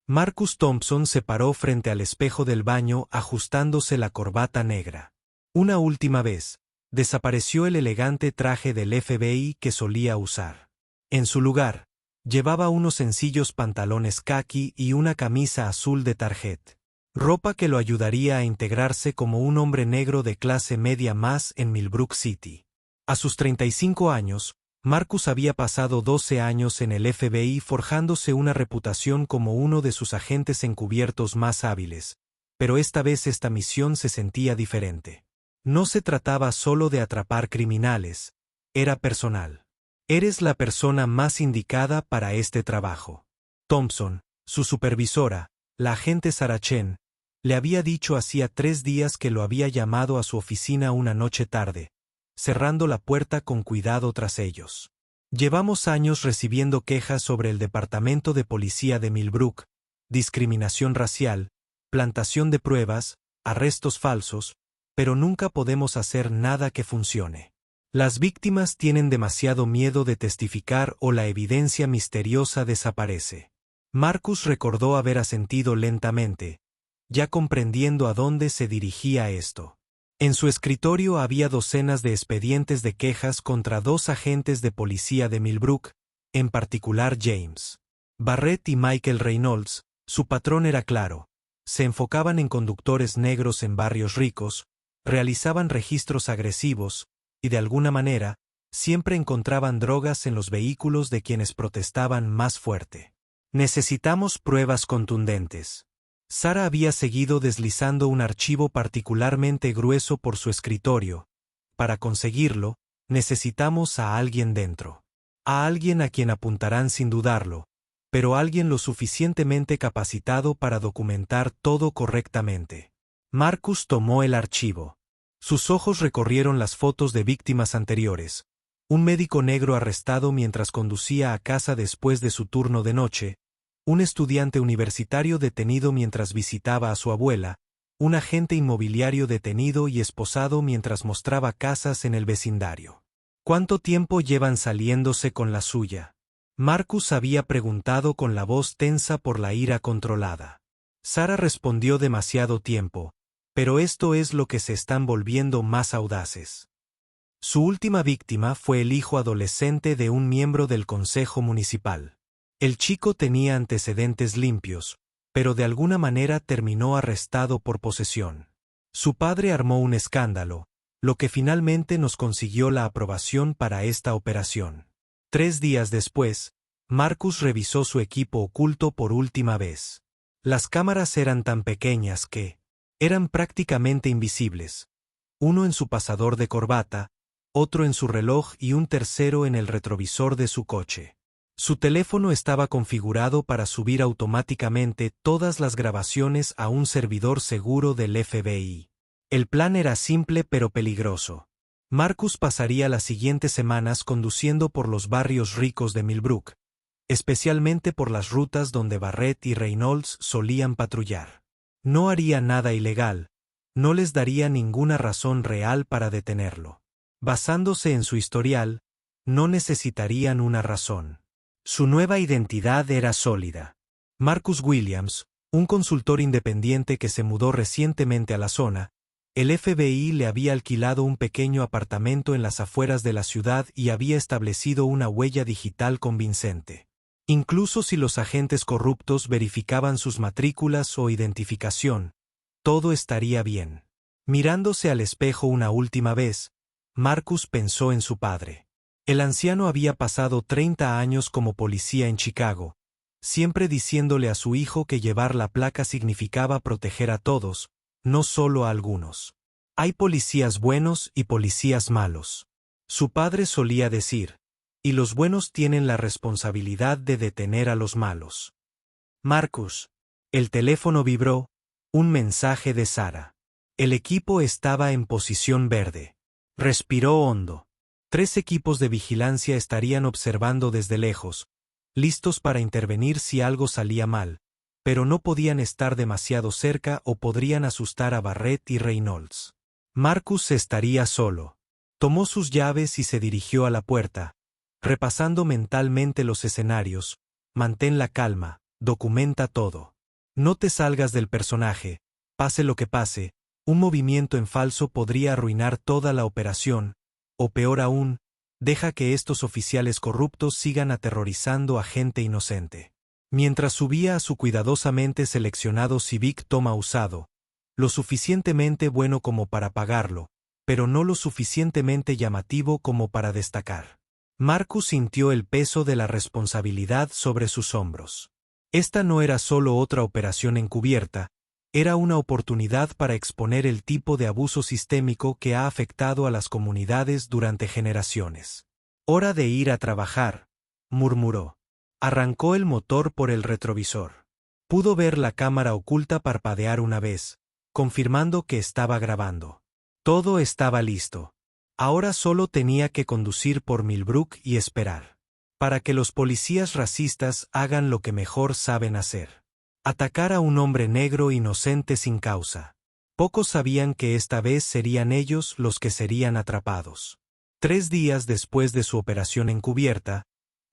Marcus Thompson se paró frente al espejo del baño ajustándose la corbata negra. Una última vez, desapareció el elegante traje del FBI que solía usar. En su lugar, llevaba unos sencillos pantalones caqui y una camisa azul de tarjet. Ropa que lo ayudaría a integrarse como un hombre negro de clase media más en Millbrook City. A sus 35 años, Marcus había pasado 12 años en el FBI forjándose una reputación como uno de sus agentes encubiertos más hábiles, pero esta vez esta misión se sentía diferente. No se trataba solo de atrapar criminales, era personal. Eres la persona más indicada para este trabajo. Thompson, su supervisora, la agente Sarah Chen, le había dicho hacía 3 días que lo había llamado a su oficina una noche tarde, cerrando la puerta con cuidado tras ellos. Llevamos años recibiendo quejas sobre el Departamento de Policía de Millbrook, discriminación racial, plantación de pruebas, arrestos falsos, pero nunca podemos hacer nada que funcione. Las víctimas tienen demasiado miedo de testificar o la evidencia misteriosa desaparece. Marcus recordó haber asentido lentamente, ya comprendiendo a dónde se dirigía esto. En su escritorio había docenas de expedientes de quejas contra 2 agentes de policía de Millbrook, en particular James Barrett y Michael Reynolds. Su patrón era claro: se enfocaban en conductores negros en barrios ricos, realizaban registros agresivos, y de alguna manera, siempre encontraban drogas en los vehículos de quienes protestaban más fuerte. Necesitamos pruebas contundentes. Sarah había seguido deslizando un archivo particularmente grueso por su escritorio. Para conseguirlo, necesitamos a alguien dentro. A alguien a quien apuntarán sin dudarlo, pero alguien lo suficientemente capacitado para documentar todo correctamente. Marcus tomó el archivo. Sus ojos recorrieron las fotos de víctimas anteriores. Un médico negro arrestado mientras conducía a casa después de su turno de noche, un estudiante universitario detenido mientras visitaba a su abuela, un agente inmobiliario detenido y esposado mientras mostraba casas en el vecindario. ¿Cuánto tiempo llevan saliéndose con la suya? Marcus había preguntado con la voz tensa por la ira controlada. Sarah respondió: demasiado tiempo, pero esto es lo que se están volviendo más audaces. Su última víctima fue el hijo adolescente de un miembro del consejo municipal. El chico tenía antecedentes limpios, pero de alguna manera terminó arrestado por posesión. Su padre armó un escándalo, lo que finalmente nos consiguió la aprobación para esta operación. 3 días después, Marcus revisó su equipo oculto por última vez. Las cámaras eran tan pequeñas que eran prácticamente invisibles. Uno en su pasador de corbata, otro en su reloj y un tercero en el retrovisor de su coche. Su teléfono estaba configurado para subir automáticamente todas las grabaciones a un servidor seguro del FBI. El plan era simple pero peligroso. Marcus pasaría las siguientes semanas conduciendo por los barrios ricos de Millbrook, especialmente por las rutas donde Barrett y Reynolds solían patrullar. No haría nada ilegal, no les daría ninguna razón real para detenerlo. Basándose en su historial, no necesitarían una razón. Su nueva identidad era sólida. Marcus Williams, un consultor independiente que se mudó recientemente a la zona, el FBI le había alquilado un pequeño apartamento en las afueras de la ciudad y había establecido una huella digital convincente. Incluso si los agentes corruptos verificaban sus matrículas o identificación, todo estaría bien. Mirándose al espejo una última vez, Marcus pensó en su padre. El anciano había pasado 30 años como policía en Chicago, siempre diciéndole a su hijo que llevar la placa significaba proteger a todos, no solo a algunos. Hay policías buenos y policías malos. Su padre solía decir, y los buenos tienen la responsabilidad de detener a los malos. Marcus. El teléfono vibró, un mensaje de Sarah. El equipo estaba en posición verde. Respiró hondo. 3 equipos de vigilancia estarían observando desde lejos, listos para intervenir si algo salía mal, pero no podían estar demasiado cerca o podrían asustar a Barrett y Reynolds. Marcus estaría solo. Tomó sus llaves y se dirigió a la puerta, repasando mentalmente los escenarios. Mantén la calma, documenta todo. No te salgas del personaje, pase lo que pase, un movimiento en falso podría arruinar toda la operación, o peor aún, deja que estos oficiales corruptos sigan aterrorizando a gente inocente. Mientras subía a su cuidadosamente seleccionado Civic Toma usado, lo suficientemente bueno como para pagarlo, pero no lo suficientemente llamativo como para destacar. Marcus sintió el peso de la responsabilidad sobre sus hombros. Esta no era solo otra operación encubierta, era una oportunidad para exponer el tipo de abuso sistémico que ha afectado a las comunidades durante generaciones. «Hora de ir a trabajar», murmuró. Arrancó el motor por el retrovisor. Pudo ver la cámara oculta parpadear una vez, confirmando que estaba grabando. Todo estaba listo. Ahora solo tenía que conducir por Millbrook y esperar. Para que los policías racistas hagan lo que mejor saben hacer. Atacar a un hombre negro inocente sin causa. Pocos sabían que esta vez serían ellos los que serían atrapados. 3 días después de su operación encubierta,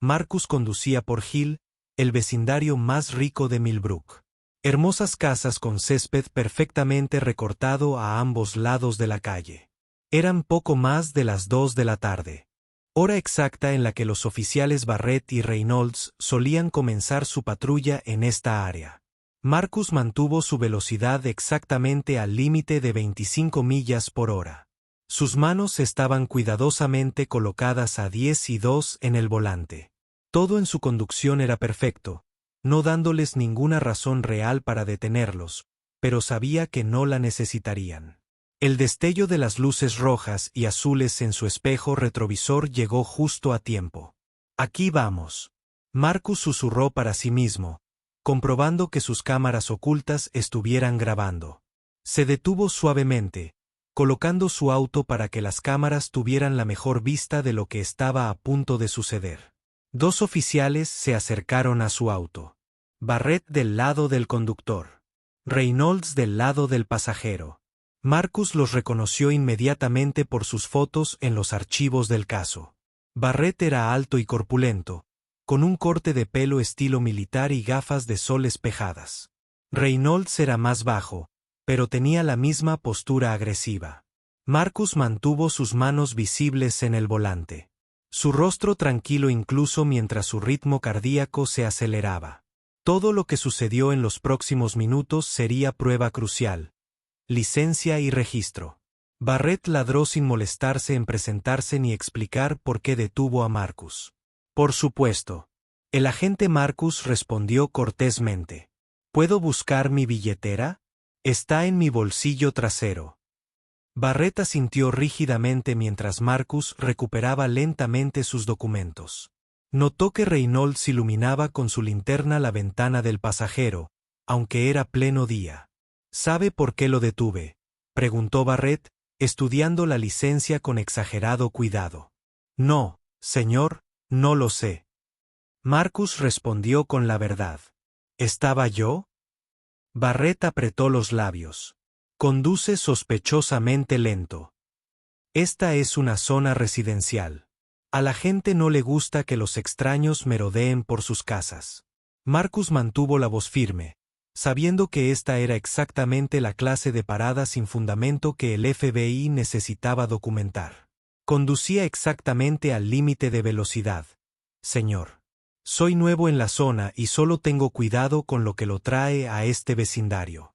Marcus conducía por Hill, el vecindario más rico de Millbrook. Hermosas casas con césped perfectamente recortado a ambos lados de la calle. Eran poco más de las 2 de la tarde. Hora exacta en la que los oficiales Barrett y Reynolds solían comenzar su patrulla en esta área. Marcus mantuvo su velocidad exactamente al límite de 25 millas por hora. Sus manos estaban cuidadosamente colocadas a 10 y 2 en el volante. Todo en su conducción era perfecto, no dándoles ninguna razón real para detenerlos, pero sabía que no la necesitarían. El destello de las luces rojas y azules en su espejo retrovisor llegó justo a tiempo. «Aquí vamos», Marcus susurró para sí mismo, comprobando que sus cámaras ocultas estuvieran grabando. Se detuvo suavemente, colocando su auto para que las cámaras tuvieran la mejor vista de lo que estaba a punto de suceder. 2 oficiales se acercaron a su auto. Barrett del lado del conductor. Reynolds del lado del pasajero. Marcus los reconoció inmediatamente por sus fotos en los archivos del caso. Barrett era alto y corpulento, con un corte de pelo estilo militar y gafas de sol espejadas. Reynolds era más bajo, pero tenía la misma postura agresiva. Marcus mantuvo sus manos visibles en el volante. Su rostro tranquilo incluso mientras su ritmo cardíaco se aceleraba. Todo lo que sucedió en los próximos minutos sería prueba crucial. Licencia y registro. Barrett ladró sin molestarse en presentarse ni explicar por qué detuvo a Marcus. Por supuesto. El agente Marcus respondió cortésmente. ¿Puedo buscar mi billetera? Está en mi bolsillo trasero. Barrett asintió rígidamente mientras Marcus recuperaba lentamente sus documentos. Notó que Reynolds iluminaba con su linterna la ventana del pasajero, aunque era pleno día. ¿Sabe por qué lo detuve?, preguntó Barrett, estudiando la licencia con exagerado cuidado. No, señor, no lo sé. Marcus respondió con la verdad. ¿Estaba yo? Barrett apretó los labios. Conduce sospechosamente lento. Esta es una zona residencial. A la gente no le gusta que los extraños merodeen por sus casas. Marcus mantuvo la voz firme, sabiendo que esta era exactamente la clase de parada sin fundamento que el FBI necesitaba documentar. Conducía exactamente al límite de velocidad. Señor. Soy nuevo en la zona y solo tengo cuidado con lo que lo trae a este vecindario.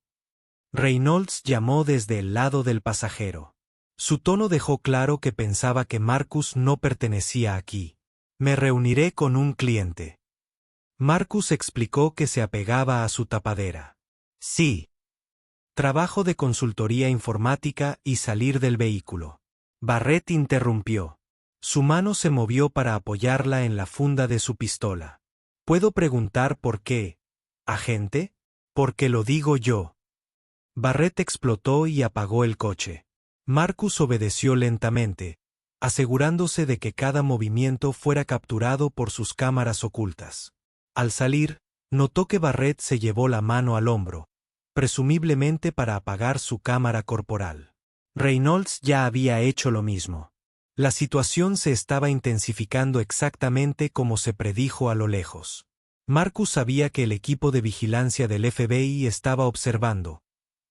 Reynolds llamó desde el lado del pasajero. Su tono dejó claro que pensaba que Marcus no pertenecía aquí. Me reuniré con un cliente. Marcus explicó que se apegaba a su tapadera. Sí. Trabajo de consultoría informática y salir del vehículo. Barrett interrumpió. Su mano se movió para apoyarla en la funda de su pistola. ¿Puedo preguntar por qué, agente? Porque lo digo yo. Barrett explotó y apagó el coche. Marcus obedeció lentamente, asegurándose de que cada movimiento fuera capturado por sus cámaras ocultas. Al salir, notó que Barrett se llevó la mano al hombro, presumiblemente para apagar su cámara corporal. Reynolds ya había hecho lo mismo. La situación se estaba intensificando exactamente como se predijo a lo lejos. Marcus sabía que el equipo de vigilancia del FBI estaba observando,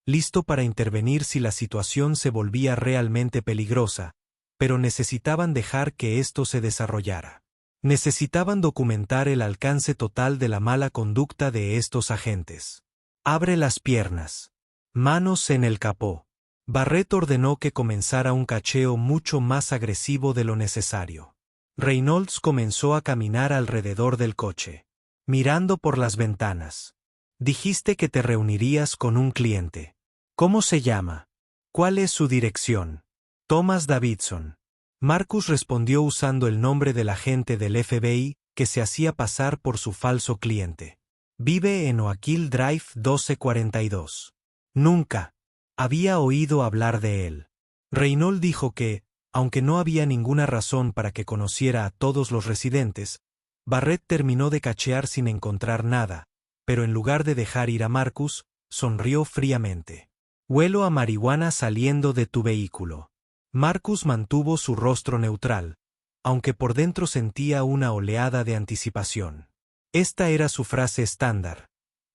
listo para intervenir si la situación se volvía realmente peligrosa, pero necesitaban dejar que esto se desarrollara. Necesitaban documentar el alcance total de la mala conducta de estos agentes. Abre las piernas. Manos en el capó. Barrett ordenó que comenzara un cacheo mucho más agresivo de lo necesario. Reynolds comenzó a caminar alrededor del coche, mirando por las ventanas. Dijiste que te reunirías con un cliente. ¿Cómo se llama? ¿Cuál es su dirección? Thomas Davidson. Marcus respondió usando el nombre del agente del FBI que se hacía pasar por su falso cliente. Vive en Oakville Drive 1242. Nunca había oído hablar de él. Reynolds dijo que, aunque no había ninguna razón para que conociera a todos los residentes, Barrett terminó de cachear sin encontrar nada, pero en lugar de dejar ir a Marcus, sonrió fríamente. Huelo a marihuana saliendo de tu vehículo. Marcus mantuvo su rostro neutral, aunque por dentro sentía una oleada de anticipación. Esta era su frase estándar,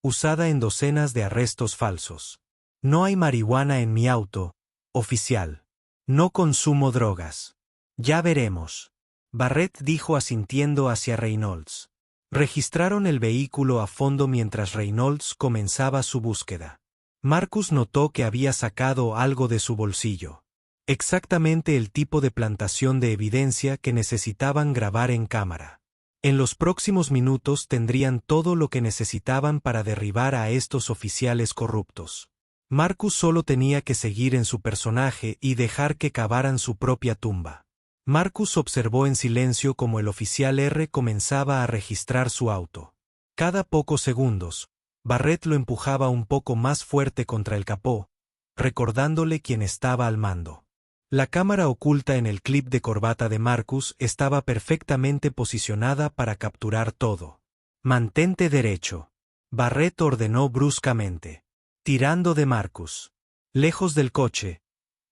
usada en docenas de arrestos falsos. No hay marihuana en mi auto, oficial. No consumo drogas. Ya veremos. Barrett dijo asintiendo hacia Reynolds. Registraron el vehículo a fondo mientras Reynolds comenzaba su búsqueda. Marcus notó que había sacado algo de su bolsillo. Exactamente el tipo de plantación de evidencia que necesitaban grabar en cámara. En los próximos minutos tendrían todo lo que necesitaban para derribar a estos oficiales corruptos. Marcus solo tenía que seguir en su personaje y dejar que cavaran su propia tumba. Marcus observó en silencio como el oficial R comenzaba a registrar su auto. Cada pocos segundos, Barrett lo empujaba un poco más fuerte contra el capó, recordándole quién estaba al mando. La cámara oculta en el clip de corbata de Marcus estaba perfectamente posicionada para capturar todo. Mantente derecho. Barrett ordenó bruscamente. Tirando de Marcus. Lejos del coche.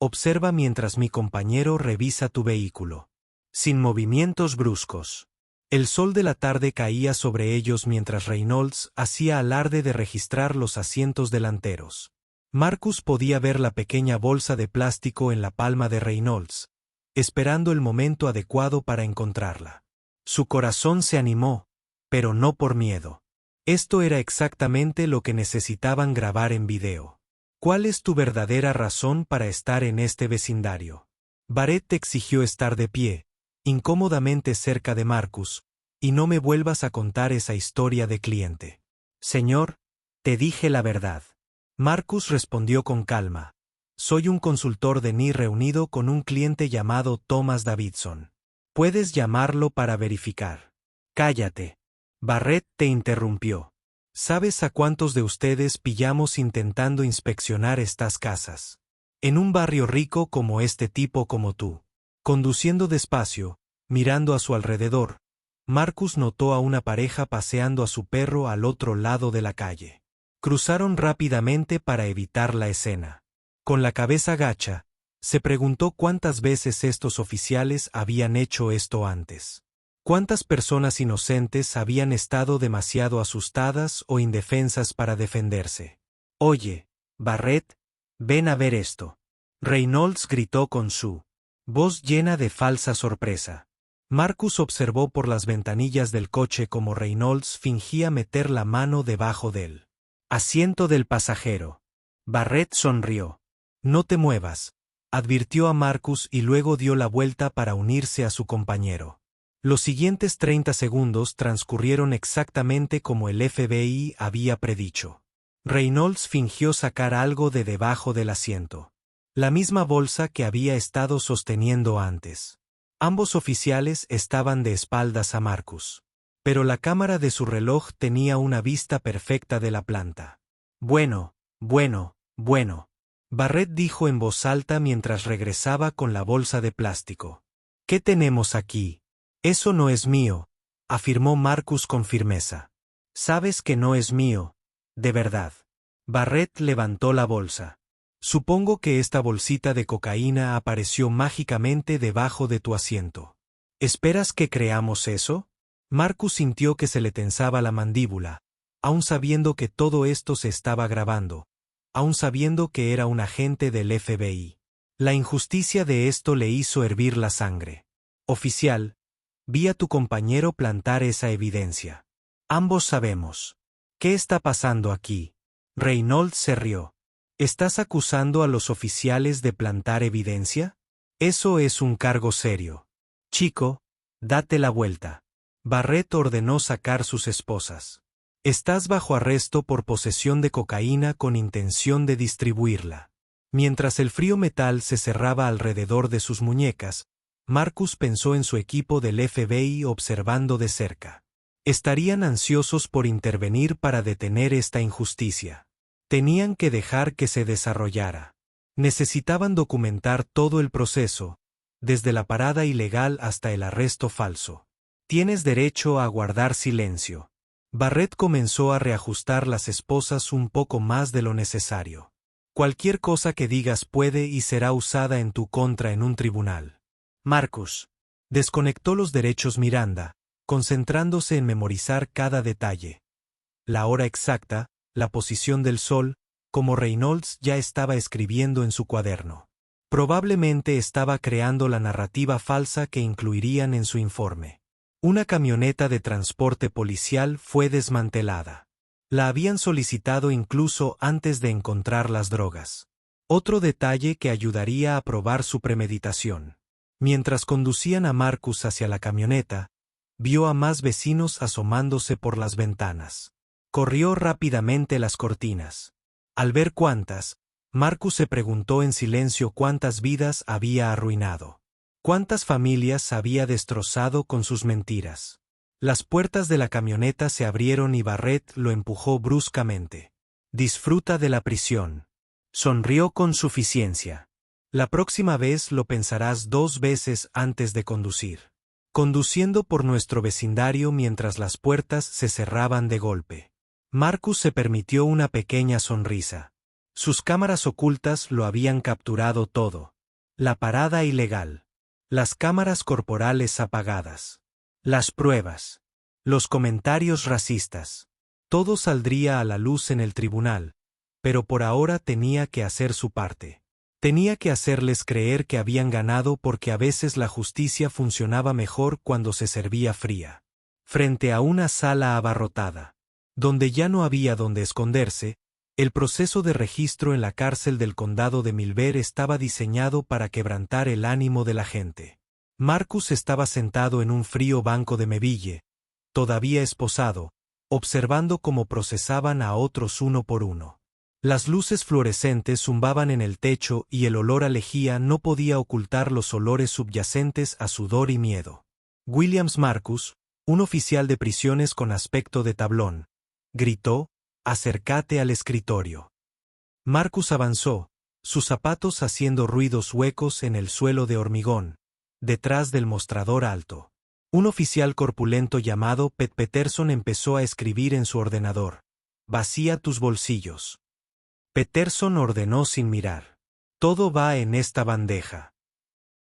Observa mientras mi compañero revisa tu vehículo. Sin movimientos bruscos. El sol de la tarde caía sobre ellos mientras Reynolds hacía alarde de registrar los asientos delanteros. Marcus podía ver la pequeña bolsa de plástico en la palma de Reynolds, esperando el momento adecuado para encontrarla. Su corazón se animó, pero no por miedo. Esto era exactamente lo que necesitaban grabar en video. ¿Cuál es tu verdadera razón para estar en este vecindario? Barrett exigió estar de pie, incómodamente cerca de Marcus, y no me vuelvas a contar esa historia de cliente. Señor, te dije la verdad. Marcus respondió con calma. Soy un consultor de NI reunido con un cliente llamado Thomas Davidson. Puedes llamarlo para verificar. Cállate. Barrett te interrumpió. ¿Sabes a cuántos de ustedes pillamos intentando inspeccionar estas casas? En un barrio rico como este tipo como tú. Conduciendo despacio, mirando a su alrededor, Marcus notó a una pareja paseando a su perro al otro lado de la calle. Cruzaron rápidamente para evitar la escena. Con la cabeza gacha, se preguntó cuántas veces estos oficiales habían hecho esto antes. ¿Cuántas personas inocentes habían estado demasiado asustadas o indefensas para defenderse? Oye, Barrett, ven a ver esto. Reynolds gritó con su voz llena de falsa sorpresa. Marcus observó por las ventanillas del coche como Reynolds fingía meter la mano debajo del asiento del pasajero. Barrett sonrió. No te muevas, advirtió a Marcus y luego dio la vuelta para unirse a su compañero. Los siguientes 30 segundos transcurrieron exactamente como el FBI había predicho. Reynolds fingió sacar algo de debajo del asiento. La misma bolsa que había estado sosteniendo antes. Ambos oficiales estaban de espaldas a Marcus. Pero la cámara de su reloj tenía una vista perfecta de la planta. Bueno. Barrett dijo en voz alta mientras regresaba con la bolsa de plástico. ¿Qué tenemos aquí? Eso no es mío, afirmó Marcus con firmeza. Sabes que no es mío, de verdad. Barrett levantó la bolsa. Supongo que esta bolsita de cocaína apareció mágicamente debajo de tu asiento. ¿Esperas que creamos eso? Marcus sintió que se le tensaba la mandíbula, aun sabiendo que todo esto se estaba grabando, aun sabiendo que era un agente del FBI. La injusticia de esto le hizo hervir la sangre. Oficial, vi a tu compañero plantar esa evidencia. Ambos sabemos. ¿Qué está pasando aquí? Reynolds se rió. ¿Estás acusando a los oficiales de plantar evidencia? Eso es un cargo serio. Chico, date la vuelta. Barrett ordenó sacar sus esposas. Estás bajo arresto por posesión de cocaína con intención de distribuirla. Mientras el frío metal se cerraba alrededor de sus muñecas, Marcus pensó en su equipo del FBI observando de cerca. Estarían ansiosos por intervenir para detener esta injusticia. Tenían que dejar que se desarrollara. Necesitaban documentar todo el proceso, desde la parada ilegal hasta el arresto falso. Tienes derecho a guardar silencio. Barrett comenzó a reajustar las esposas un poco más de lo necesario. Cualquier cosa que digas puede y será usada en tu contra en un tribunal. Marcus desconectó los derechos Miranda, concentrándose en memorizar cada detalle. La hora exacta, la posición del sol, como Reynolds ya estaba escribiendo en su cuaderno. Probablemente estaba creando la narrativa falsa que incluirían en su informe. Una camioneta de transporte policial fue desmantelada. La habían solicitado incluso antes de encontrar las drogas. Otro detalle que ayudaría a probar su premeditación. Mientras conducían a Marcus hacia la camioneta, vio a más vecinos asomándose por las ventanas. Corrió rápidamente las cortinas. Al ver cuántas, Marcus se preguntó en silencio cuántas vidas había arruinado. Cuántas familias había destrozado con sus mentiras. Las puertas de la camioneta se abrieron y Barrett lo empujó bruscamente. Disfruta de la prisión. Sonrió con suficiencia. La próxima vez lo pensarás 2 veces antes de conducir. Conduciendo por nuestro vecindario mientras las puertas se cerraban de golpe. Marcus se permitió una pequeña sonrisa. Sus cámaras ocultas lo habían capturado todo. La parada ilegal. Las cámaras corporales apagadas. Las pruebas. Los comentarios racistas. Todo saldría a la luz en el tribunal, pero por ahora tenía que hacer su parte. Tenía que hacerles creer que habían ganado porque a veces la justicia funcionaba mejor cuando se servía fría. Frente a una sala abarrotada, donde ya no había donde esconderse, el proceso de registro en la cárcel del condado de Milver estaba diseñado para quebrantar el ánimo de la gente. Marcus estaba sentado en un frío banco de mebille, todavía esposado, observando cómo procesaban a otros uno por uno. Las luces fluorescentes zumbaban en el techo y el olor a lejía no podía ocultar los olores subyacentes a sudor y miedo. Williams Marcus, un oficial de prisiones con aspecto de tablón, gritó: «Acércate al escritorio». Marcus avanzó, sus zapatos haciendo ruidos huecos en el suelo de hormigón, detrás del mostrador alto. Un oficial corpulento llamado Pete Peterson empezó a escribir en su ordenador. «Vacía tus bolsillos». Peterson ordenó sin mirar. «Todo va en esta bandeja».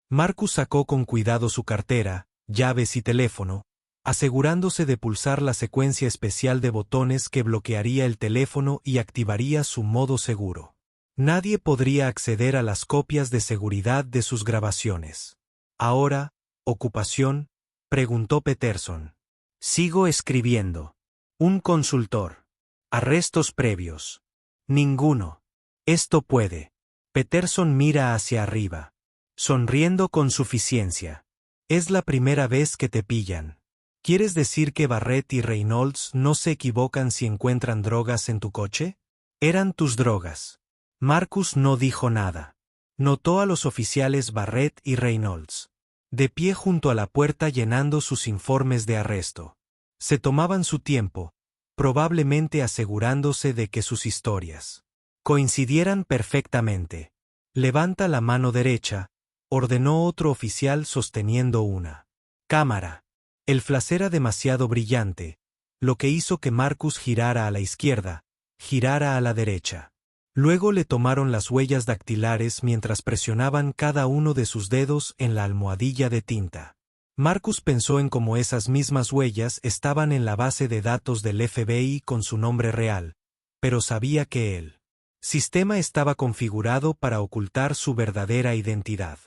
Marcus sacó con cuidado su cartera, llaves y teléfono, asegurándose de pulsar la secuencia especial de botones que bloquearía el teléfono y activaría su modo seguro. Nadie podría acceder a las copias de seguridad de sus grabaciones. «Ahora, ocupación», preguntó Peterson. «Sigo escribiendo». «Un consultor». «Arrestos previos». «Ninguno». «Esto puede». Peterson mira hacia arriba, sonriendo con suficiencia. «Es la primera vez que te pillan. ¿Quieres decir que Barrett y Reynolds no se equivocan si encuentran drogas en tu coche? Eran tus drogas». Marcus no dijo nada. Notó a los oficiales Barrett y Reynolds, de pie junto a la puerta llenando sus informes de arresto. Se tomaban su tiempo, probablemente asegurándose de que sus historias coincidieran perfectamente. «Levanta la mano derecha», ordenó otro oficial sosteniendo una cámara. El flash era demasiado brillante, lo que hizo que Marcus girara a la izquierda, girara a la derecha. Luego le tomaron las huellas dactilares mientras presionaban cada uno de sus dedos en la almohadilla de tinta. Marcus pensó en cómo esas mismas huellas estaban en la base de datos del FBI con su nombre real, pero sabía que el sistema estaba configurado para ocultar su verdadera identidad.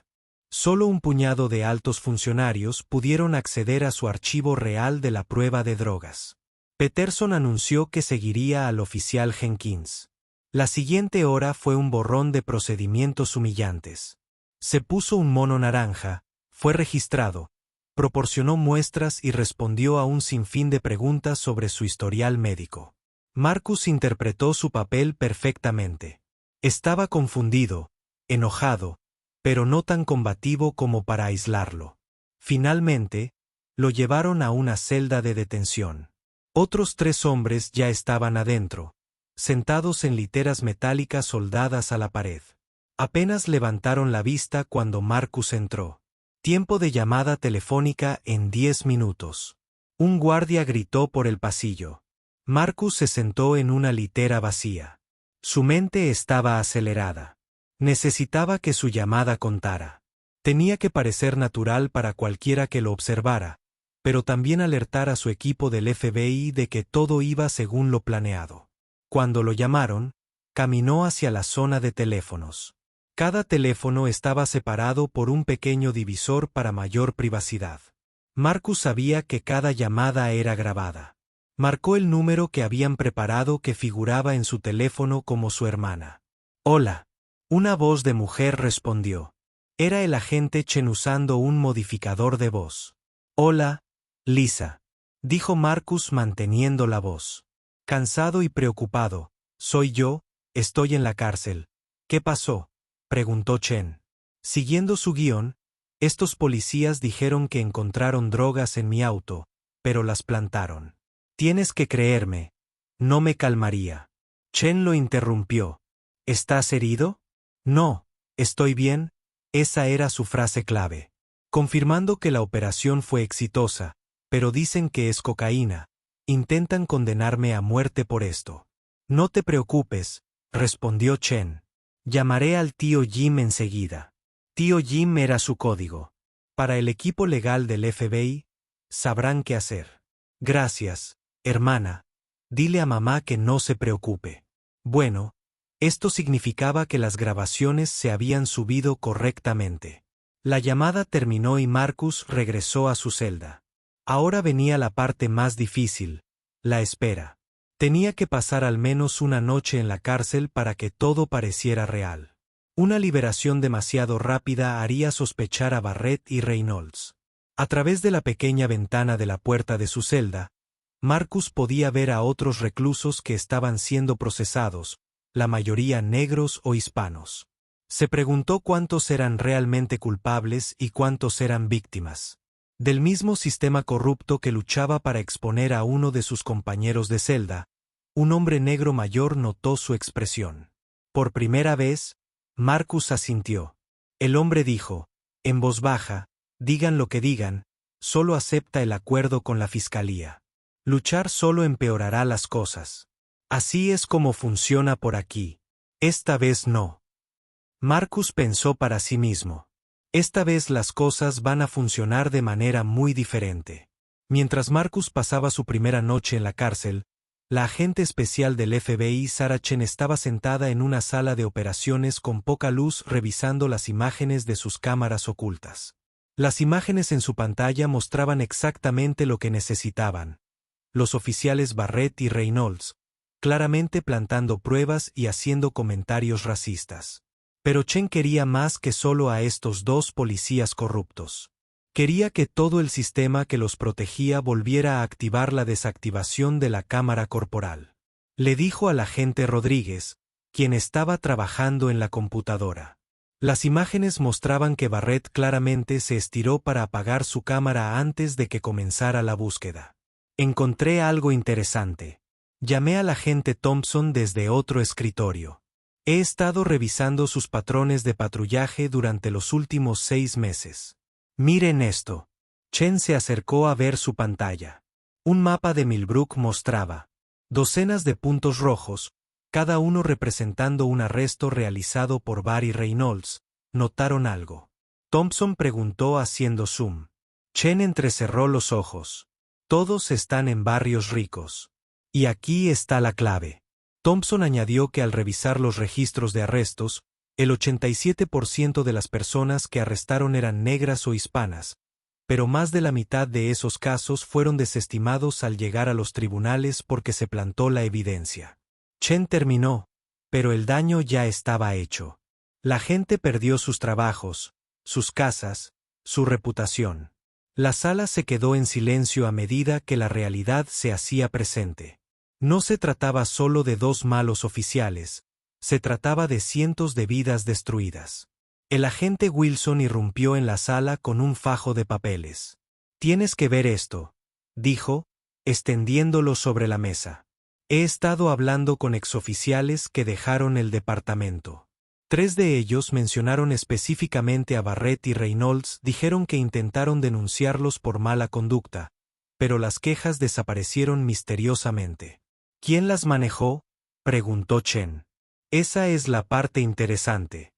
Solo un puñado de altos funcionarios pudieron acceder a su archivo real de la prueba de drogas. Peterson anunció que seguiría al oficial Jenkins. La siguiente hora fue un borrón de procedimientos humillantes. Se puso un mono naranja, fue registrado, proporcionó muestras y respondió a un sinfín de preguntas sobre su historial médico. Marcus interpretó su papel perfectamente. Estaba confundido, enojado, pero no tan combativo como para aislarlo. Finalmente, lo llevaron a una celda de detención. Otros 3 hombres ya estaban adentro, sentados en literas metálicas soldadas a la pared. Apenas levantaron la vista cuando Marcus entró. Tiempo de llamada telefónica en 10 minutos. Un guardia gritó por el pasillo. Marcus se sentó en una litera vacía. Su mente estaba acelerada. Necesitaba que su llamada contara. Tenía que parecer natural para cualquiera que lo observara, pero también alertar a su equipo del FBI de que todo iba según lo planeado. Cuando lo llamaron, caminó hacia la zona de teléfonos. Cada teléfono estaba separado por un pequeño divisor para mayor privacidad. Marcus sabía que cada llamada era grabada. Marcó el número que habían preparado que figuraba en su teléfono como su hermana. «Hola». Una voz de mujer respondió. Era el agente Chen usando un modificador de voz. «Hola, Lisa», dijo Marcus manteniendo la voz. Cansado y preocupado. «Soy yo, estoy en la cárcel». «¿Qué pasó?», preguntó Chen. Siguiendo su guión, estos policías dijeron que encontraron drogas en mi auto, pero las plantaron. «Tienes que creerme. No me calmaría». Chen lo interrumpió. «¿Estás herido?». «No, estoy bien». Esa era su frase clave. Confirmando que la operación fue exitosa, pero dicen que es cocaína. Intentan condenarme a muerte por esto. «No te preocupes», respondió Chen. «Llamaré al tío Jim enseguida». Tío Jim era su código. Para el equipo legal del FBI, sabrán qué hacer. «Gracias, hermana. Dile a mamá que no se preocupe». Bueno, esto significaba que las grabaciones se habían subido correctamente. La llamada terminó y Marcus regresó a su celda. Ahora venía la parte más difícil, la espera. Tenía que pasar al menos una noche en la cárcel para que todo pareciera real. Una liberación demasiado rápida haría sospechar a Barrett y Reynolds. A través de la pequeña ventana de la puerta de su celda, Marcus podía ver a otros reclusos que estaban siendo procesados, la mayoría negros o hispanos. Se preguntó cuántos eran realmente culpables y cuántos eran víctimas del mismo sistema corrupto que luchaba para exponer a uno de sus compañeros de celda. Un hombre negro mayor notó su expresión. Por primera vez, Marcus asintió. El hombre dijo, en voz baja, digan lo que digan, solo acepta el acuerdo con la fiscalía. Luchar solo empeorará las cosas. Así es como funciona por aquí. Esta vez no. Marcus pensó para sí mismo. Esta vez las cosas van a funcionar de manera muy diferente. Mientras Marcus pasaba su primera noche en la cárcel, la agente especial del FBI Sarah Chen estaba sentada en una sala de operaciones con poca luz revisando las imágenes de sus cámaras ocultas. Las imágenes en su pantalla mostraban exactamente lo que necesitaban. Los oficiales Barrett y Reynolds, claramente plantando pruebas y haciendo comentarios racistas. Pero Chen quería más que solo a estos 2 policías corruptos. Quería que todo el sistema que los protegía volviera a activar la desactivación de la cámara corporal. Le dijo al agente Rodríguez, quien estaba trabajando en la computadora. Las imágenes mostraban que Barrett claramente se estiró para apagar su cámara antes de que comenzara la búsqueda. Encontré algo interesante. Llamé al agente Thompson desde otro escritorio. He estado revisando sus patrones de patrullaje durante los últimos 6 meses. Miren esto. Chen se acercó a ver su pantalla. Un mapa de Millbrook mostraba docenas de puntos rojos, cada uno representando un arresto realizado por Barry Reynolds. ¿Notaron algo? Thompson preguntó haciendo zoom. Chen entrecerró los ojos. Todos están en barrios ricos. Y aquí está la clave. Thompson añadió que al revisar los registros de arrestos, el 87% de las personas que arrestaron eran negras o hispanas, pero más de la mitad de esos casos fueron desestimados al llegar a los tribunales porque se plantó la evidencia. Chen terminó, pero el daño ya estaba hecho. La gente perdió sus trabajos, sus casas, su reputación. La sala se quedó en silencio a medida que la realidad se hacía presente. No se trataba solo de dos malos oficiales, se trataba de cientos de vidas destruidas. El agente Wilson irrumpió en la sala con un fajo de papeles. «Tienes que ver esto», dijo, extendiéndolo sobre la mesa. «He estado hablando con exoficiales que dejaron el departamento. 3 de ellos mencionaron específicamente a Barrett y Reynolds, dijeron que intentaron denunciarlos por mala conducta, pero las quejas desaparecieron misteriosamente». «¿Quién las manejó?», preguntó Chen. «Esa es la parte interesante».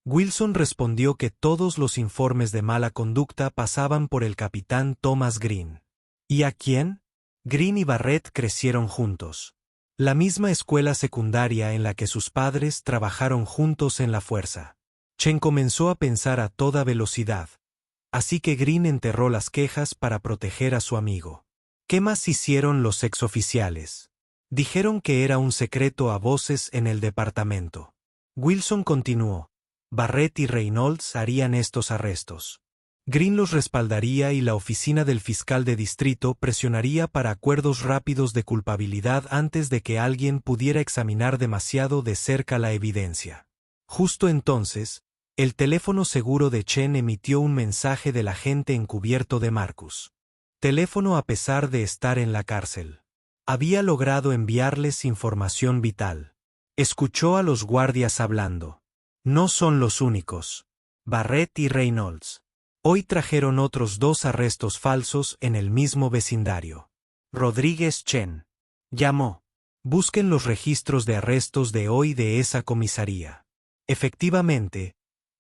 Wilson respondió que todos los informes de mala conducta pasaban por el capitán Thomas Green. ¿Y a quién? Green y Barrett crecieron juntos. La misma escuela secundaria en la que sus padres trabajaron juntos en la fuerza. Chen comenzó a pensar a toda velocidad. Así que Green enterró las quejas para proteger a su amigo. ¿Qué más hicieron los exoficiales? Dijeron que era un secreto a voces en el departamento. Wilson continuó. Barrett y Reynolds harían estos arrestos. Green los respaldaría y la oficina del fiscal de distrito presionaría para acuerdos rápidos de culpabilidad antes de que alguien pudiera examinar demasiado de cerca la evidencia. Justo entonces, el teléfono seguro de Chen emitió un mensaje del agente encubierto de Marcus. Teléfono a pesar de estar en la cárcel. Había logrado enviarles información vital. Escuchó a los guardias hablando. No son los únicos. Barrett y Reynolds. Hoy trajeron otros 2 arrestos falsos en el mismo vecindario. Rodríguez Chen. Llamó. Busquen los registros de arrestos de hoy de esa comisaría. Efectivamente,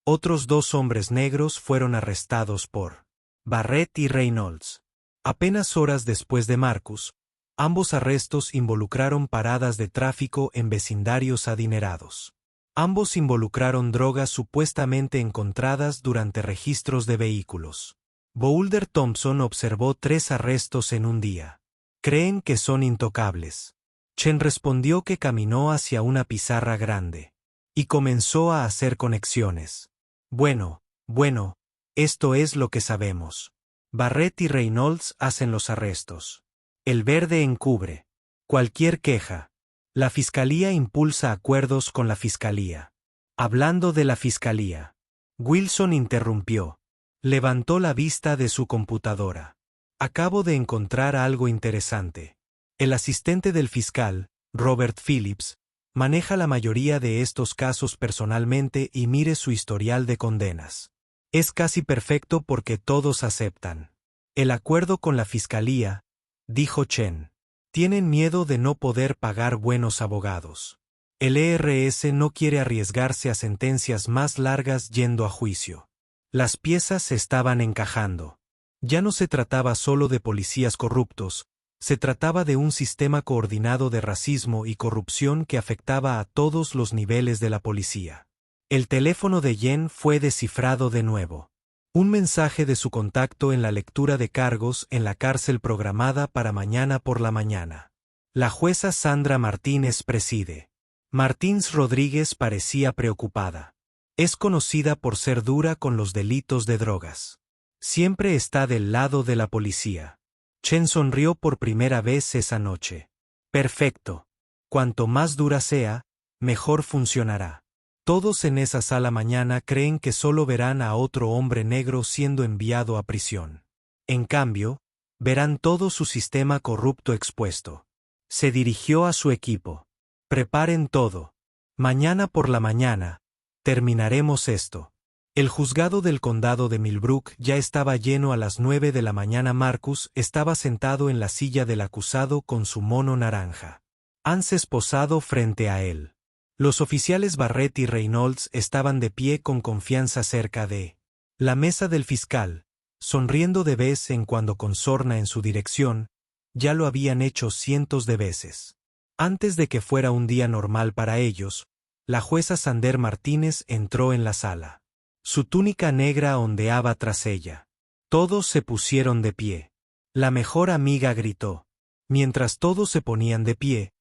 otros 2 hombres negros fueron arrestados por Barrett y Reynolds. Apenas horas después de Marcus, ambos arrestos involucraron paradas de tráfico en vecindarios adinerados. Ambos involucraron drogas supuestamente encontradas durante registros de vehículos. Boulder Thompson observó 3 arrestos en un día. Creen que son intocables. Chen respondió que caminó hacia una pizarra grande. Y comenzó a hacer conexiones. Bueno, esto es lo que sabemos. Barrett y Reynolds hacen los arrestos. El verde encubre cualquier queja. La fiscalía impulsa acuerdos con la fiscalía. Hablando de la fiscalía. Wilson interrumpió. Levantó la vista de su computadora. Acabo de encontrar algo interesante. El asistente del fiscal, Robert Phillips, maneja la mayoría de estos casos personalmente y mire su historial de condenas. Es casi perfecto porque todos aceptan. El acuerdo con la fiscalía, dijo Chen. Tienen miedo de no poder pagar buenos abogados. El ERS no quiere arriesgarse a sentencias más largas yendo a juicio. Las piezas estaban encajando. Ya no se trataba solo de policías corruptos, se trataba de un sistema coordinado de racismo y corrupción que afectaba a todos los niveles de la policía. El teléfono de Yen fue descifrado de nuevo. Un mensaje de su contacto en la lectura de cargos en la cárcel programada para mañana por la mañana. La jueza Sandra Martínez preside. Martins Rodríguez parecía preocupada. Es conocida por ser dura con los delitos de drogas. Siempre está del lado de la policía. Chen sonrió por primera vez esa noche. Perfecto. Cuanto más dura sea, mejor funcionará. Todos en esa sala mañana creen que solo verán a otro hombre negro siendo enviado a prisión. En cambio, verán todo su sistema corrupto expuesto. Se dirigió a su equipo. Preparen todo. Mañana por la mañana, terminaremos esto. El juzgado del condado de Millbrook ya estaba lleno a las 9 de la mañana. Marcus estaba sentado en la silla del acusado con su mono naranja. Anses posado frente a él. Los oficiales Barrett y Reynolds estaban de pie con confianza cerca de la mesa del fiscal, sonriendo de vez en cuando con sorna en su dirección. Ya lo habían hecho cientos de veces. Antes de que fuera un día normal para ellos, la jueza Sander Martínez entró en la sala. Su túnica negra ondeaba tras ella. Todos se pusieron de pie. La mejor amiga gritó. Mientras todos se ponían de pie,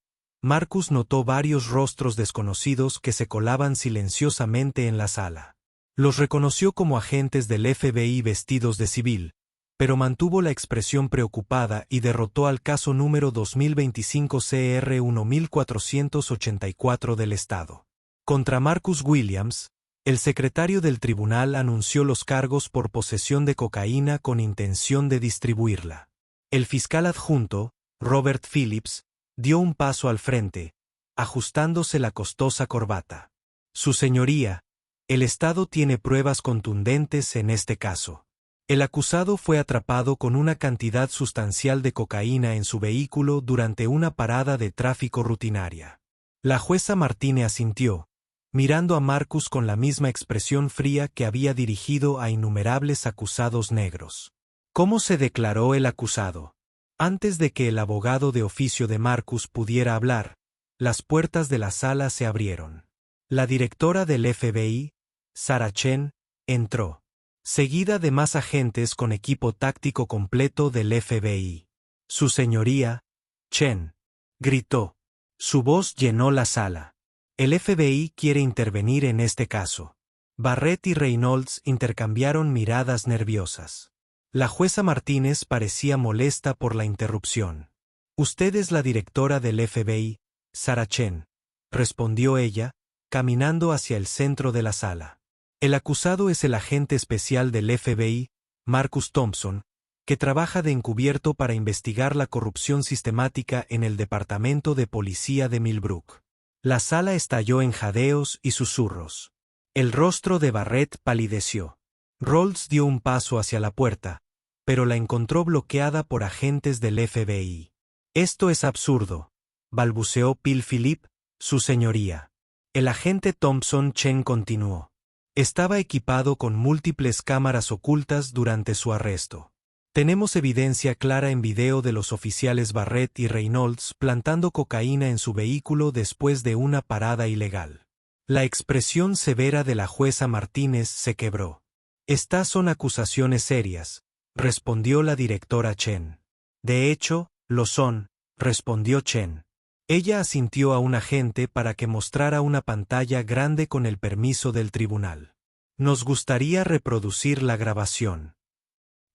Marcus notó varios rostros desconocidos que se colaban silenciosamente en la sala. Los reconoció como agentes del FBI vestidos de civil, pero mantuvo la expresión preocupada y derrotó al caso número 2025 CR 1484 del Estado. Contra Marcus Williams, el secretario del tribunal anunció los cargos por posesión de cocaína con intención de distribuirla. El fiscal adjunto, Robert Phillips, dio un paso al frente, ajustándose la costosa corbata. Su señoría, el Estado tiene pruebas contundentes en este caso. El acusado fue atrapado con una cantidad sustancial de cocaína en su vehículo durante una parada de tráfico rutinaria. La jueza Martínez asintió, mirando a Marcus con la misma expresión fría que había dirigido a innumerables acusados negros. ¿Cómo se declaró el acusado? Antes de que el abogado de oficio de Marcus pudiera hablar, las puertas de la sala se abrieron. La directora del FBI, Sarah Chen, entró, seguida de más agentes con equipo táctico completo del FBI. Su señoría, Chen, gritó. Su voz llenó la sala. El FBI quiere intervenir en este caso. Barrett y Reynolds intercambiaron miradas nerviosas. La jueza Martínez parecía molesta por la interrupción. «Usted es la directora del FBI, Sarah Chen», respondió ella, caminando hacia el centro de la sala. El acusado es el agente especial del FBI, Marcus Thompson, que trabaja de encubierto para investigar la corrupción sistemática en el Departamento de Policía de Millbrook. La sala estalló en jadeos y susurros. El rostro de Barrett palideció. Rolls dio un paso hacia la puerta, pero la encontró bloqueada por agentes del FBI. «Esto es absurdo», balbuceó Phil Philip, su señoría. El agente Thompson Chen continuó. Estaba equipado con múltiples cámaras ocultas durante su arresto. Tenemos evidencia clara en video de los oficiales Barrett y Reynolds plantando cocaína en su vehículo después de una parada ilegal. La expresión severa de la jueza Martínez se quebró. «Estas son acusaciones serias», respondió la directora Chen. «De hecho, lo son», respondió Chen. Ella asintió a un agente para que mostrara una pantalla grande con el permiso del tribunal. «Nos gustaría reproducir la grabación».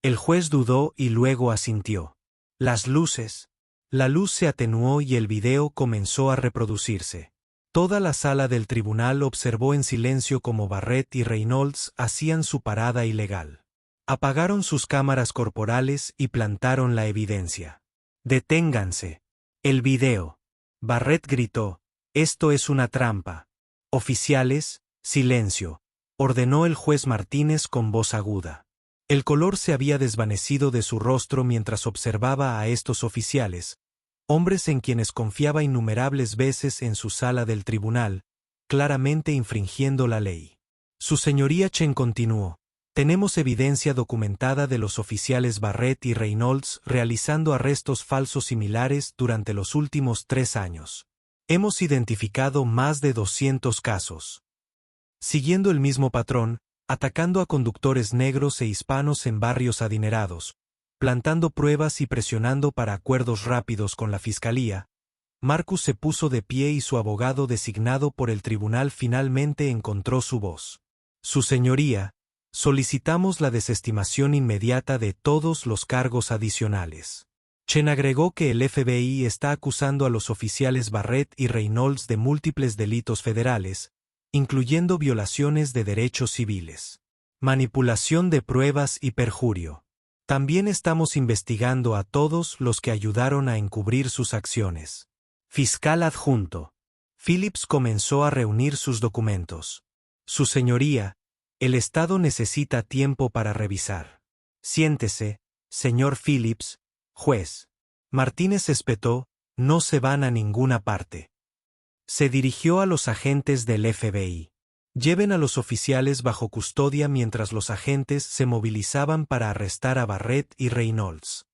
El juez dudó y luego asintió. Las luces. La luz se atenuó y el video comenzó a reproducirse. Toda la sala del tribunal observó en silencio cómo Barrett y Reynolds hacían su parada ilegal. Apagaron sus cámaras corporales y plantaron la evidencia. «Deténganse. El video». Barrett gritó. «Esto es una trampa». «Oficiales, silencio», ordenó el juez Martínez con voz aguda. El color se había desvanecido de su rostro mientras observaba a estos oficiales, hombres en quienes confiaba innumerables veces en su sala del tribunal, claramente infringiendo la ley. Su señoría Chen continuó. «Tenemos evidencia documentada de los oficiales Barrett y Reynolds realizando arrestos falsos similares durante los últimos 3 años. Hemos identificado más de 200 casos. Siguiendo el mismo patrón, atacando a conductores negros e hispanos en barrios adinerados, plantando pruebas y presionando para acuerdos rápidos con la fiscalía, Marcus se puso de pie y su abogado designado por el tribunal finalmente encontró su voz. «Su señoría, solicitamos la desestimación inmediata de todos los cargos adicionales». Chen agregó que el FBI está acusando a los oficiales Barrett y Reynolds de múltiples delitos federales, incluyendo violaciones de derechos civiles, manipulación de pruebas y perjurio. También estamos investigando a todos los que ayudaron a encubrir sus acciones. Fiscal adjunto. Phillips comenzó a reunir sus documentos. «Su señoría, el Estado necesita tiempo para revisar». «Siéntese, señor Phillips, juez». Martínez espetó. «No se van a ninguna parte». Se dirigió a los agentes del FBI. Lleven a los oficiales bajo custodia mientras los agentes se movilizaban para arrestar a Barrett y Reynolds.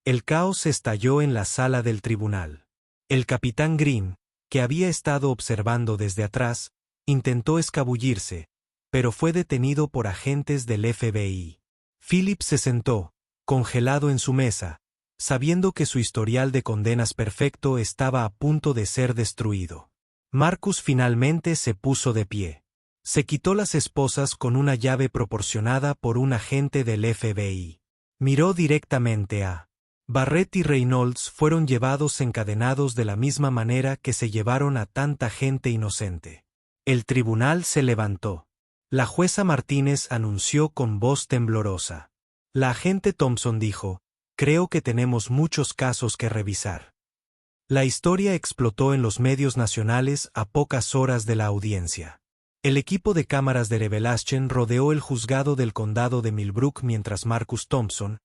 El caos estalló en la sala del tribunal. El capitán Green, que había estado observando desde atrás, intentó escabullirse, pero fue detenido por agentes del FBI. Phillips se sentó, congelado en su mesa, sabiendo que su historial de condenas perfecto estaba a punto de ser destruido. Marcus finalmente se puso de pie. Se quitó las esposas con una llave proporcionada por un agente del FBI. Miró directamente a Barrett y Reynolds. Fueron llevados encadenados de la misma manera que se llevaron a tanta gente inocente. El tribunal se levantó. La jueza Martínez anunció con voz temblorosa. La agente Thompson dijo: «Creo que tenemos muchos casos que revisar». La historia explotó en los medios nacionales a pocas horas de la audiencia. El equipo de cámaras de Revelation rodeó el juzgado del condado de Millbrook mientras Marcus Thompson,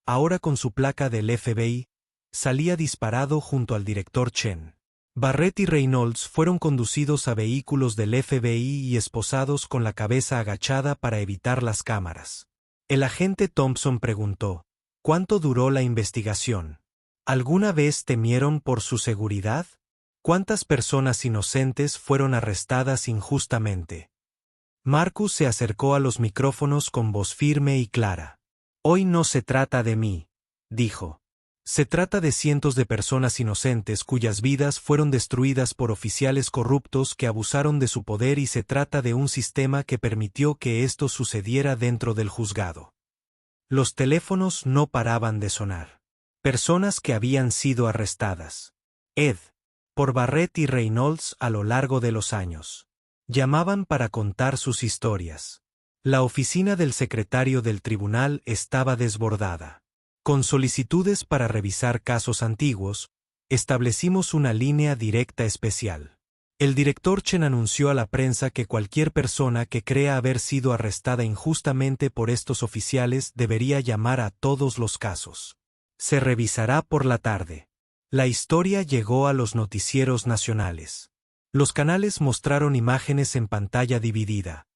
ahora con su placa del FBI, salía disparado junto al director Chen. Barrett y Reynolds fueron conducidos a vehículos del FBI y esposados con la cabeza agachada para evitar las cámaras. El agente Thompson preguntó: «¿Cuánto duró la investigación? ¿Alguna vez temieron por su seguridad? ¿Cuántas personas inocentes fueron arrestadas injustamente?». Marcus se acercó a los micrófonos con voz firme y clara. «Hoy no se trata de mí», dijo. «Se trata de cientos de personas inocentes cuyas vidas fueron destruidas por oficiales corruptos que abusaron de su poder, y se trata de un sistema que permitió que esto sucediera dentro del juzgado». Los teléfonos no paraban de sonar. Personas que habían sido arrestadas. Por Barrett y Reynolds a lo largo de los años. Llamaban para contar sus historias. La oficina del secretario del tribunal estaba desbordada. Con solicitudes para revisar casos antiguos, establecimos una línea directa especial. El director Chen anunció a la prensa que cualquier persona que crea haber sido arrestada injustamente por estos oficiales debería llamar a todos los casos. Se revisará por la tarde. La historia llegó a los noticieros nacionales. Los canales mostraron imágenes en pantalla dividida.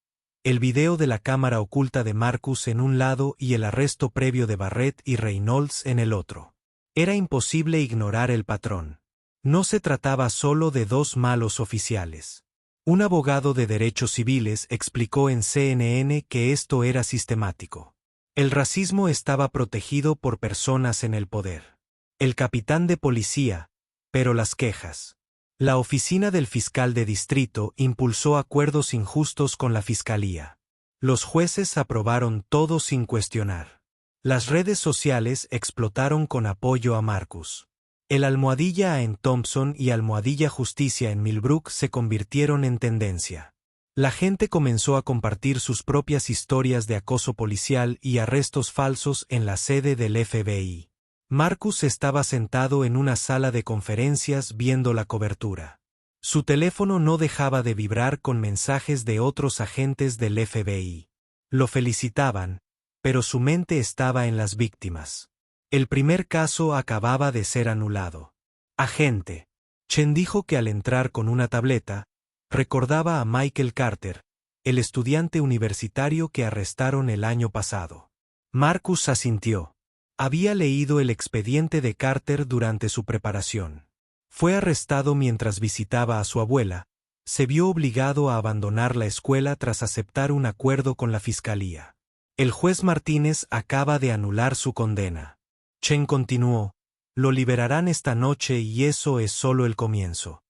El video de la cámara oculta de Marcus en un lado y el arresto previo de Barrett y Reynolds en el otro. Era imposible ignorar el patrón. No se trataba solo de dos malos oficiales. Un abogado de derechos civiles explicó en CNN que esto era sistemático. El racismo estaba protegido por personas en el poder. El capitán de policía, pero las quejas. La oficina del fiscal de distrito impulsó acuerdos injustos con la fiscalía. Los jueces aprobaron todo sin cuestionar. Las redes sociales explotaron con apoyo a Marcus. El almohadilla en Thompson y almohadilla justicia en Millbrook se convirtieron en tendencia. La gente comenzó a compartir sus propias historias de acoso policial y arrestos falsos en la sede del FBI. Marcus estaba sentado en una sala de conferencias viendo la cobertura. Su teléfono no dejaba de vibrar con mensajes de otros agentes del FBI. Lo felicitaban, pero su mente estaba en las víctimas. El primer caso acababa de ser anulado. «Agente», Chen dijo que al entrar con una tableta, recordaba a Michael Carter, el estudiante universitario que arrestaron el año pasado. Marcus asintió. Había leído el expediente de Carter durante su preparación. Fue arrestado mientras visitaba a su abuela. Se vio obligado a abandonar la escuela tras aceptar un acuerdo con la fiscalía. El juez Martínez acaba de anular su condena. Chen continuó: «Lo liberarán esta noche y eso es solo el comienzo».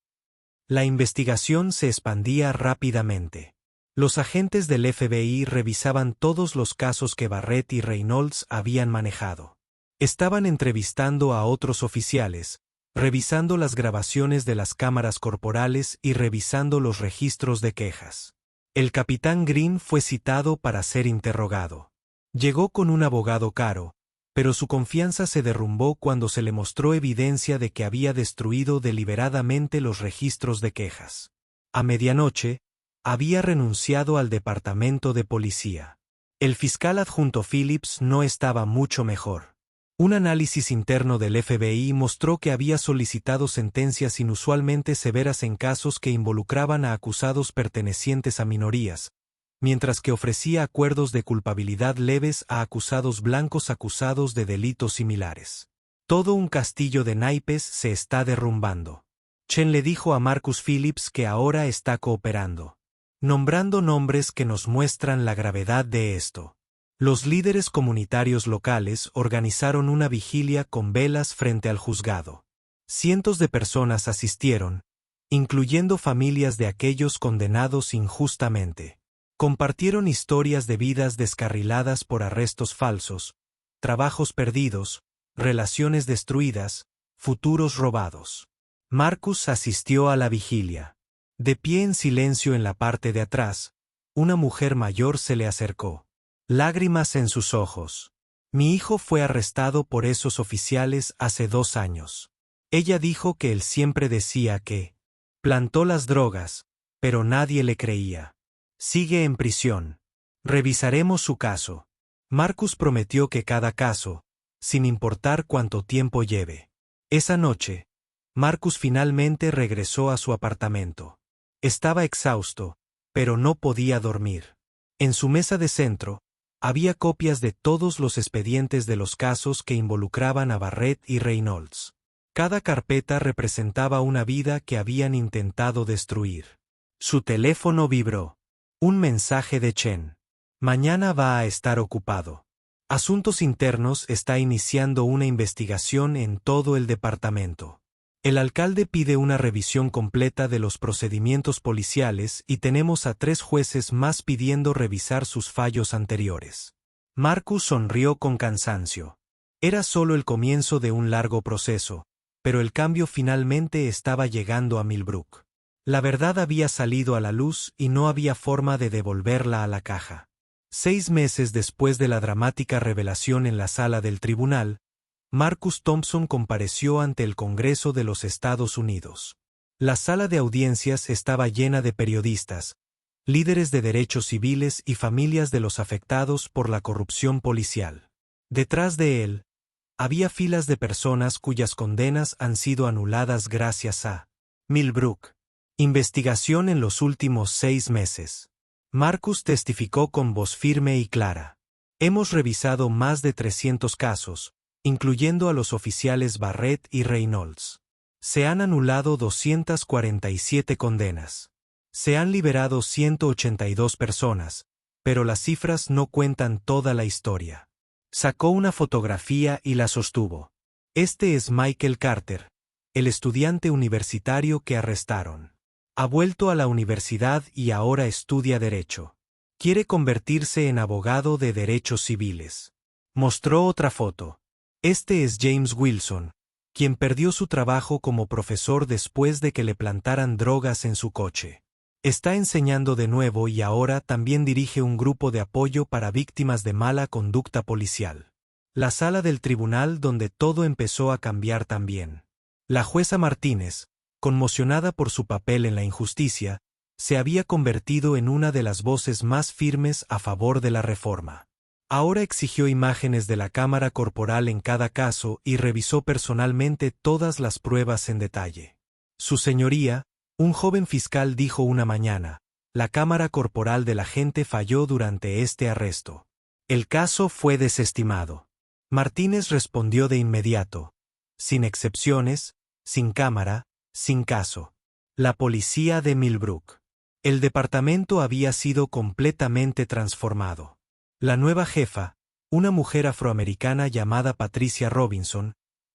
La investigación se expandía rápidamente. Los agentes del FBI revisaban todos los casos que Barrett y Reynolds habían manejado. Estaban entrevistando a otros oficiales, revisando las grabaciones de las cámaras corporales y revisando los registros de quejas. El capitán Green fue citado para ser interrogado. Llegó con un abogado caro, pero su confianza se derrumbó cuando se le mostró evidencia de que había destruido deliberadamente los registros de quejas. A medianoche, había renunciado al departamento de policía. El fiscal adjunto Phillips no estaba mucho mejor. Un análisis interno del FBI mostró que había solicitado sentencias inusualmente severas en casos que involucraban a acusados pertenecientes a minorías, mientras que ofrecía acuerdos de culpabilidad leves a acusados blancos acusados de delitos similares. Todo un castillo de naipes se está derrumbando. Chen le dijo a Marcus Phillips que ahora está cooperando, nombrando nombres que nos muestran la gravedad de esto. Los líderes comunitarios locales organizaron una vigilia con velas frente al juzgado. Cientos de personas asistieron, incluyendo familias de aquellos condenados injustamente. Compartieron historias de vidas descarriladas por arrestos falsos, trabajos perdidos, relaciones destruidas, futuros robados. Marcus asistió a la vigilia. De pie en silencio en la parte de atrás, una mujer mayor se le acercó. Lágrimas en sus ojos. Mi hijo fue arrestado por esos oficiales hace 2 años. Ella dijo que él siempre decía que plantó las drogas, pero nadie le creía. Sigue en prisión. Revisaremos su caso. Marcus prometió que cada caso, sin importar cuánto tiempo lleve. Esa noche, Marcus finalmente regresó a su apartamento. Estaba exhausto, pero no podía dormir. En su mesa de centro, había copias de todos los expedientes de los casos que involucraban a Barrett y Reynolds. Cada carpeta representaba una vida que habían intentado destruir. Su teléfono vibró. Un mensaje de Chen. Mañana va a estar ocupado. Asuntos Internos está iniciando una investigación en todo el departamento. El alcalde pide una revisión completa de los procedimientos policiales y tenemos a 3 jueces más pidiendo revisar sus fallos anteriores. Marcus sonrió con cansancio. Era solo el comienzo de un largo proceso, pero el cambio finalmente estaba llegando a Millbrook. La verdad había salido a la luz y no había forma de devolverla a la caja. 6 meses después de la dramática revelación en la sala del tribunal, Marcus Thompson compareció ante el Congreso de los Estados Unidos. La sala de audiencias estaba llena de periodistas, líderes de derechos civiles y familias de los afectados por la corrupción policial. Detrás de él, había filas de personas cuyas condenas han sido anuladas gracias a Millbrook. Investigación en los últimos 6 meses. Marcus testificó con voz firme y clara. Hemos revisado más de 300 casos, incluyendo a los oficiales Barrett y Reynolds. Se han anulado 247 condenas. Se han liberado 182 personas, pero las cifras no cuentan toda la historia. Sacó una fotografía y la sostuvo. Este es Michael Carter, el estudiante universitario que arrestaron. Ha vuelto a la universidad y ahora estudia Derecho. Quiere convertirse en abogado de derechos civiles. Mostró otra foto. Este es James Wilson, quien perdió su trabajo como profesor después de que le plantaran drogas en su coche. Está enseñando de nuevo y ahora también dirige un grupo de apoyo para víctimas de mala conducta policial. La sala del tribunal donde todo empezó a cambiar también. La jueza Martínez, conmocionada por su papel en la injusticia, se había convertido en una de las voces más firmes a favor de la reforma. Ahora exigió imágenes de la cámara corporal en cada caso y revisó personalmente todas las pruebas en detalle. Su señoría, un joven fiscal dijo una mañana, la cámara corporal del agente falló durante este arresto. El caso fue desestimado. Martínez respondió de inmediato, sin excepciones, sin cámara, sin caso. La policía de Millbrook. El departamento había sido completamente transformado. La nueva jefa, una mujer afroamericana llamada Patricia Robinson,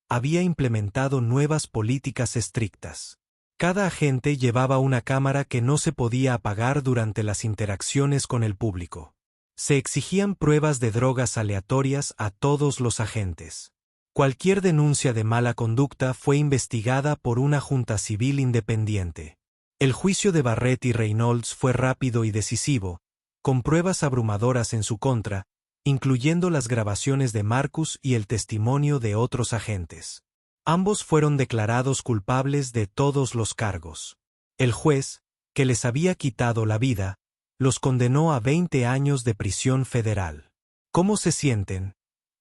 había implementado nuevas políticas estrictas. Cada agente llevaba una cámara que no se podía apagar durante las interacciones con el público. Se exigían pruebas de drogas aleatorias a todos los agentes. Cualquier denuncia de mala conducta fue investigada por una junta civil independiente. El juicio de Barrett y Reynolds fue rápido y decisivo, con pruebas abrumadoras en su contra, incluyendo las grabaciones de Marcus y el testimonio de otros agentes. Ambos fueron declarados culpables de todos los cargos. El juez, que les había quitado la vida, los condenó a 20 años de prisión federal. ¿Cómo se sienten?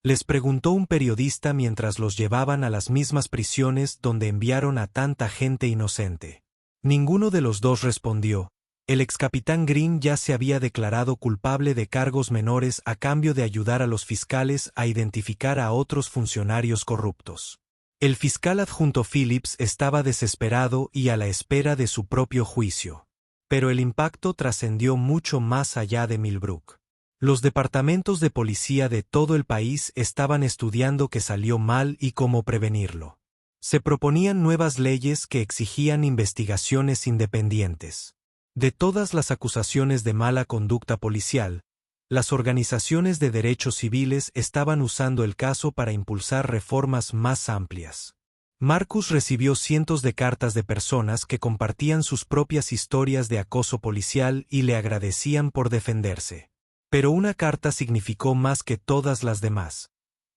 Les preguntó un periodista mientras los llevaban a las mismas prisiones donde enviaron a tanta gente inocente. Ninguno de los dos respondió. El excapitán Green ya se había declarado culpable de cargos menores a cambio de ayudar a los fiscales a identificar a otros funcionarios corruptos. El fiscal adjunto Phillips estaba desesperado y a la espera de su propio juicio. Pero el impacto trascendió mucho más allá de Millbrook. Los departamentos de policía de todo el país estaban estudiando qué salió mal y cómo prevenirlo. Se proponían nuevas leyes que exigían investigaciones independientes. De todas las acusaciones de mala conducta policial, las organizaciones de derechos civiles estaban usando el caso para impulsar reformas más amplias. Marcus recibió cientos de cartas de personas que compartían sus propias historias de acoso policial y le agradecían por defenderse. Pero una carta significó más que todas las demás.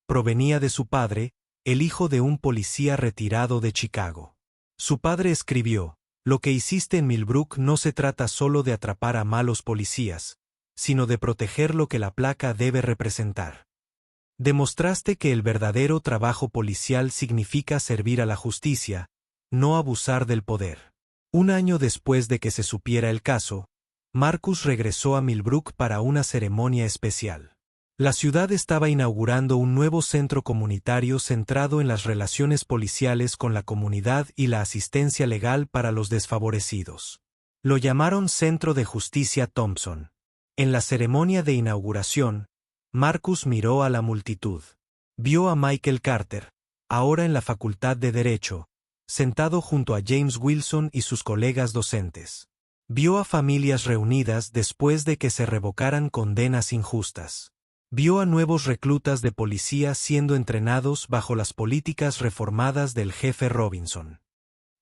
Provenía de su padre, el hijo de un policía retirado de Chicago. Su padre escribió: «Lo que hiciste en Millbrook no se trata solo de atrapar a malos policías, sino de proteger lo que la placa debe representar. Demostraste que el verdadero trabajo policial significa servir a la justicia, no abusar del poder». Un año después de que se supiera el caso, Marcus regresó a Millbrook para una ceremonia especial. La ciudad estaba inaugurando un nuevo centro comunitario centrado en las relaciones policiales con la comunidad y la asistencia legal para los desfavorecidos. Lo llamaron Centro de Justicia Thompson. En la ceremonia de inauguración, Marcus miró a la multitud. Vio a Michael Carter, ahora en la Facultad de Derecho, sentado junto a James Wilson y sus colegas docentes. Vio a familias reunidas después de que se revocaran condenas injustas. Vio a nuevos reclutas de policía siendo entrenados bajo las políticas reformadas del jefe Robinson.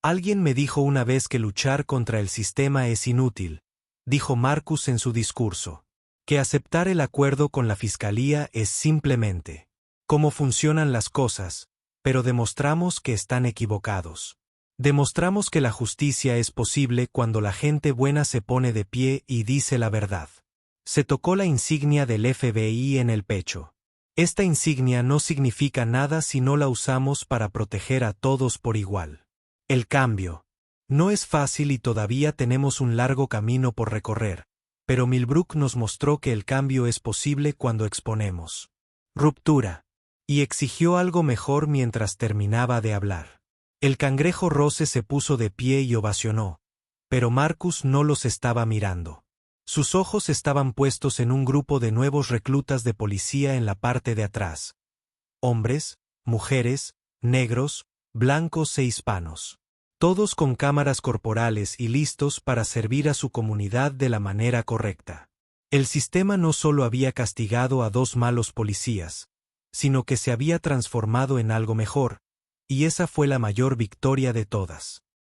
Alguien me dijo una vez que luchar contra el sistema es inútil, dijo Marcus en su discurso. Que aceptar el acuerdo con la fiscalía es simplemente cómo funcionan las cosas, pero demostramos que están equivocados. Demostramos que la justicia es posible cuando la gente buena se pone de pie y dice la verdad. Se tocó la insignia del FBI en el pecho. Esta insignia no significa nada si no la usamos para proteger a todos por igual. El cambio. No es fácil y todavía tenemos un largo camino por recorrer, pero Millbrook nos mostró que el cambio es posible cuando exponemos ruptura. Y exigió algo mejor mientras terminaba de hablar. El cangrejo Rose se puso de pie y ovacionó, pero Marcus no los estaba mirando. Sus ojos estaban puestos en un grupo de nuevos reclutas de policía en la parte de atrás. Hombres, mujeres, negros, blancos e hispanos. Todos con cámaras corporales y listos para servir a su comunidad de la manera correcta. El sistema no solo había castigado a 2 malos policías, sino que se había transformado en algo mejor, y esa fue la mayor victoria de todas.